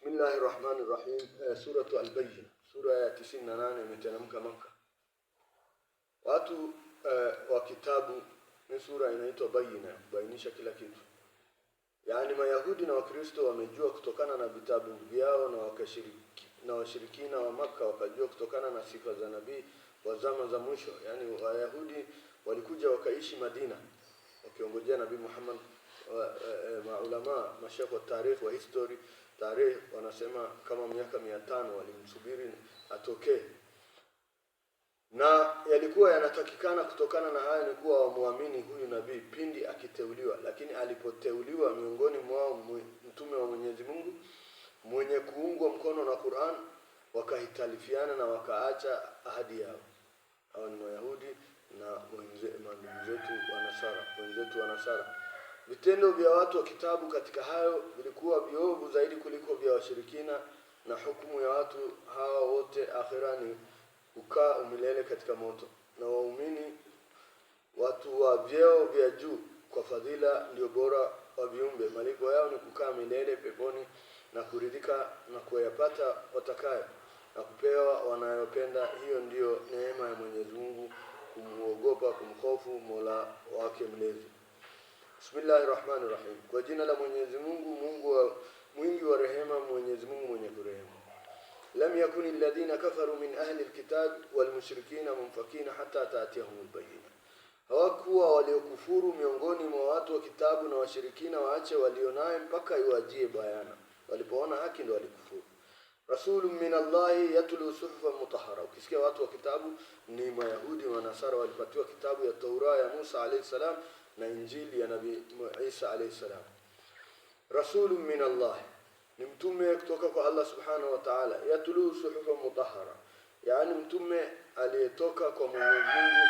Bismillahirrahmanirrahim. Suratu Al-Bayyina, sura ya 98 imeteremka Maka. Watu wa kitabu, ni sura inaitwa Bayyina, kubainisha kila kitu. Yaani Mayahudi na Wakristo wamejua kutokana na vitabu vyao, na washirikina wa Maka wakajua kutokana na sifa za nabii wa zama za mwisho. Yaani Wayahudi walikuja wakaishi Madina wakiongojea Nabii Muhammad. Maulama mashekh wa tarikh wa history tarikh wanasema kama miaka 500 walimsubiri atokee, na yalikuwa yanatakikana kutokana na haya ni kuwa wamuamini huyu nabii pindi akiteuliwa. Lakini alipoteuliwa miongoni mwao mtume wa Mwenyezi Mungu mwenye kuungwa mkono na Qur'an, wakahitalifiana na wakaacha ahadi yao. Hao ni Wayahudi na wenzetu wa Nasara. Vitendo vya watu wa kitabu katika hayo vilikuwa viovu zaidi kuliko vya washirikina, na hukumu ya watu hawa wote akhirani kukaa umilele katika moto. Na waumini watu wa vyeo vya juu kwa fadhila ndio bora wa viumbe, malipo yao ni kukaa milele peponi na kuridhika na kuyapata watakayo na kupewa wanayopenda. Hiyo ndiyo neema ya Mwenyezi Mungu, kumuogopa, kumhofu Mola wake mlezi. Bismillahirrahmanirrahim. Kwa jina la Mwenyezi Mungu, mwingi wa rehema, Mwenyezi Mungu mwenye kurehemu. Lam yakuni alladhina kafaru min ahli alkitab wal mushrikina munfakina hatta ta'tiyahumul bayyina. Hawakuwa waliokufuru miongoni mwa watu wa kitabu na washirikina waache walionaye mpaka iwajie bayana. Walipoona haki ndio walikufuru. Rasulun min Allah yatlu suhufan mutahhara. Ukisikia watu wa kitabu ni Mayahudi wa Nasara, walipatiwa kitabu ya Taurah ya Musa alayhi salam na Injili ya Nabii Isa alayhi salam. Rasulun min Allah, ni mtume kutoka kwa Allah subhanahu wa ta'ala. Yatlu suhufan mutahhara, yani mtume aliyetoka kwa Mwenyezi Mungu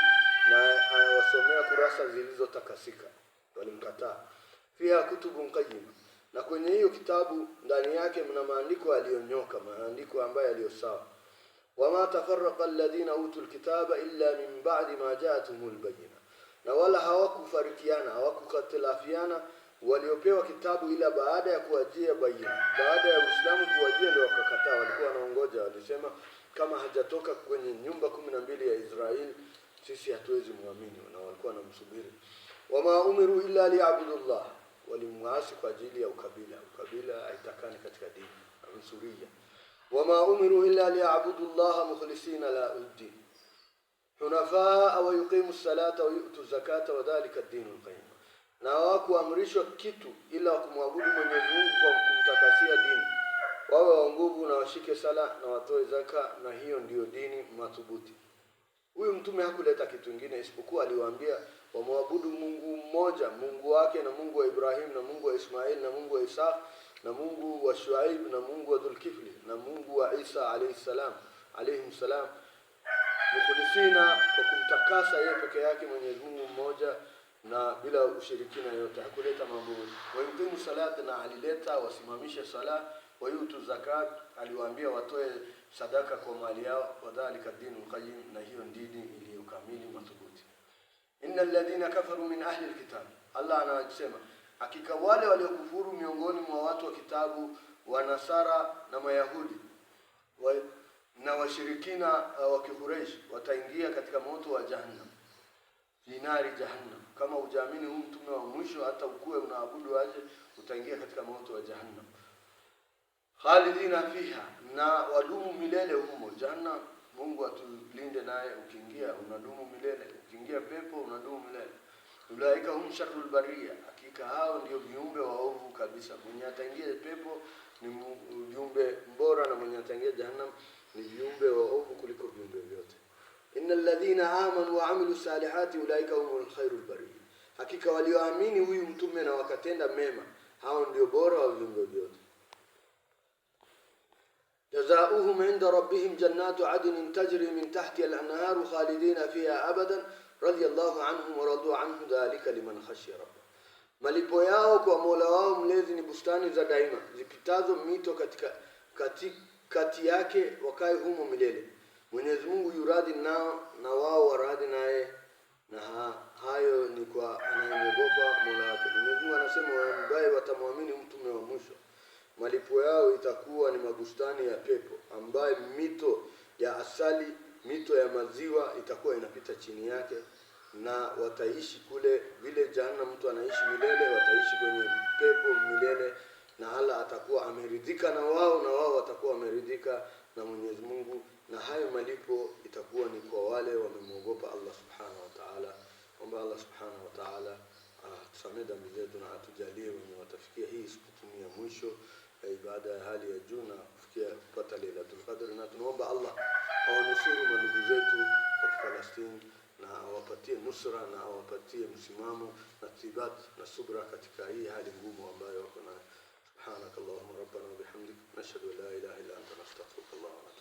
na anawasomea kurasa zilizotakasika. Walimkataa. Fiha kutubun qayyima, na kwenye hiyo kitabu ndani yake mna maandiko yaliyonyoka, maandiko ambayo yaliyo sawa. Wama tafarraqa alladhina utul kitaba illa min ba'di ma ja'atuhumul bayyina, na wala hawakufarikiana, hawakukatalafiana waliopewa kitabu ila baada ya kuwajia bayina. Baada ya Uislamu kuwajia ndio wakakataa. Walikuwa wanaongoja, walisema kama hajatoka kwenye nyumba 12 ya Israeli sisi hatuwezi muamini, na walikuwa wanamsubiri. Wama umiru illa liya'budullah, walimwasi kwa ajili ya ukabila haitakani katika dini ansuria. Wama umiru illa liya'budullah mukhlisina lahu-d-din hunafaa wa yuqimu salata wa yu'tu zakata wa dhalika ad-dinul qayyim. Na hawakuamrishwa kitu ila kumwabudu Mwenyezi Mungu kwa kumtakasia dini, wawe waongofu na washike sala na watoe zaka, na hiyo ndiyo dini madhubuti. Huyu mtume hakuleta kitu kingine isipokuwa aliwaambia wamwabudu Mungu mmoja, Mungu wake na Mungu wa Ibrahim na Mungu wa Ismail na Mungu wa Isa na Mungu wa Shuaib na Mungu wa Dhulkifli na Mungu wa Isa alayhi salam mukhlisina, kwa kumtakasa yeye peke yake Mwenyezi Mungu mmoja na bila ushirikina yote. Hakuleta mambo. Wa yuqimu salata, na alileta wasimamishe sala. Wa yutu zakat, aliwaambia watoe sadaka kwa mali yao. Wadhalika dinul qayyim, na hiyo dini iliyokamili madhubuti. Innal ladhina kafaru min ahli alkitab, Allah anasema hakika wale waliokufuru miongoni mwa watu wa kitabu wa Nasara na Mayahudi na washirikina wa Quraysh wataingia katika moto wa Jahannam, finari Jahannam. Kama hujaamini huyu mtume wa mwisho, hata ukue unaabudu aje, utaingia katika moto wa Jahannam. Khalidina fiha, na wadumu milele humo Jahannam. Mungu atulinde naye. Ukiingia unadumu milele, ukiingia pepo unadumu milele. Ulaika hum sharrul bariya, hakika hao ndio viumbe waovu kabisa. Mwenye ataingia pepo ni viumbe bora, na mwenye ataingia Jahannam ni viumbe waovu kuliko viumbe vyote. Innal ladhina amanu wa amilu salihati ulaika humul khairul bariya, hakika walioamini huyu mtume na wakatenda mema, hao ndio bora wa viumbe vyote. Jazaohum inda rabbihim jannatu adnin tajri min tahtiha al-anharu khalidina fiha abadan radiyallahu anhum wa radu anhu dhalika liman khashiya rabbah. Malipo yao kwa Mola wao mlezi ni bustani za daima zipitazo mito kati yake, wakae humo milele. Mwenyezi Mungu yuradhi nao na wao waradhi naye, na hayo ni kwa anayeogopa Mola wake. Mwenyezi Mungu anasema waambaye watamwamini mtume wa mwisho malipo yao itakuwa ni mabustani ya pepo ambaye mito ya asali, mito ya maziwa itakuwa inapita chini yake, na wataishi kule vile jahannam mtu anaishi milele, wataishi kwenye pepo milele, na Allah atakuwa ameridhika na wao watakuwa ameridhika na Mwenyezi Mungu, na hayo malipo itakuwa ni kwa wale wamemwogopa Allah Subhanahu wa Ta'ala. Omba Allah Subhanahu wa Ta'ala tusamehe dhambi zetu na atujalie wenye watafikia hii siku ya mwisho ya ibada ya hali ya juu na kufikia kupata Lailatul Qadr, na tunaomba Allah awanusuru mandugu zetu wa Palestina na awapatie nusra na awapatie msimamo na thibat na subra katika hii hali ngumu ambayo wako nayo. Subhanakallahumma rabbana wa bihamdik nashhadu an la ilaha illa anta nastaghfiruka wa natubu